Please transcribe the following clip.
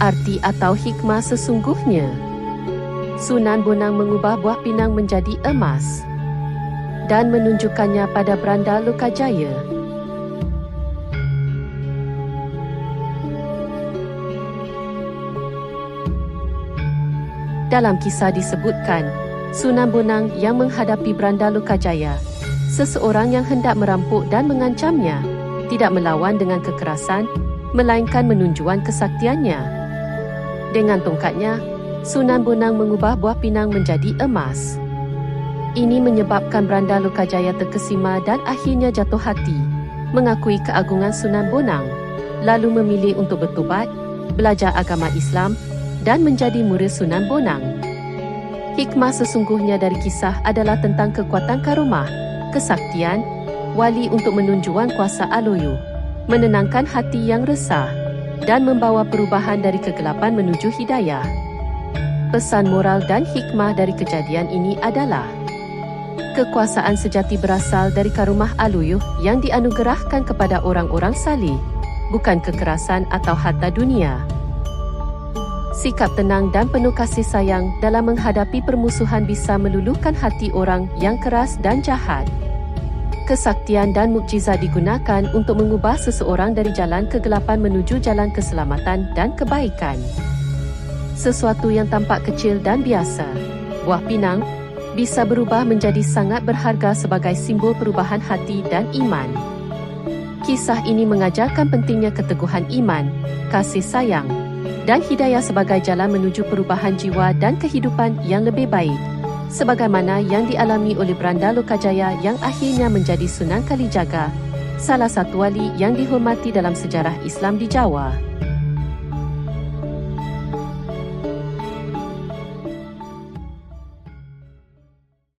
Arti atau hikmah sesungguhnya. Sunan Bonang mengubah buah pinang menjadi emas dan menunjukkannya pada Beranda Lokajaya. Dalam kisah disebutkan, Sunan Bonang yang menghadapi Beranda Lokajaya, seseorang yang hendak merampok dan mengancamnya, tidak melawan dengan kekerasan, melainkan menunjukkan kesaktiannya. Dengan tongkatnya, Sunan Bonang mengubah buah pinang menjadi emas. Ini menyebabkan Beranda Lokajaya terkesima dan akhirnya jatuh hati, mengakui keagungan Sunan Bonang, lalu memilih untuk bertobat, belajar agama Islam dan menjadi murid Sunan Bonang. Hikmah sesungguhnya dari kisah adalah tentang kekuatan karomah, kesaktian, wali untuk menunjukkan kuasa Aloyo, menenangkan hati yang resah, dan membawa perubahan dari kegelapan menuju hidayah. Pesan moral dan hikmah dari kejadian ini adalah kekuasaan sejati berasal dari karomah Aloyo yang dianugerahkan kepada orang-orang saleh, bukan kekerasan atau harta dunia. Sikap tenang dan penuh kasih sayang dalam menghadapi permusuhan bisa meluluhkan hati orang yang keras dan jahat. Kesaktian dan mukjizat digunakan untuk mengubah seseorang dari jalan kegelapan menuju jalan keselamatan dan kebaikan. Sesuatu yang tampak kecil dan biasa, buah pinang, bisa berubah menjadi sangat berharga sebagai simbol perubahan hati dan iman. Kisah ini mengajarkan pentingnya keteguhan iman, kasih sayang, dan hidayah sebagai jalan menuju perubahan jiwa dan kehidupan yang lebih baik, sebagaimana yang dialami oleh Beranda Lokajaya yang akhirnya menjadi Sunan Kalijaga, salah satu wali yang dihormati dalam sejarah Islam di Jawa.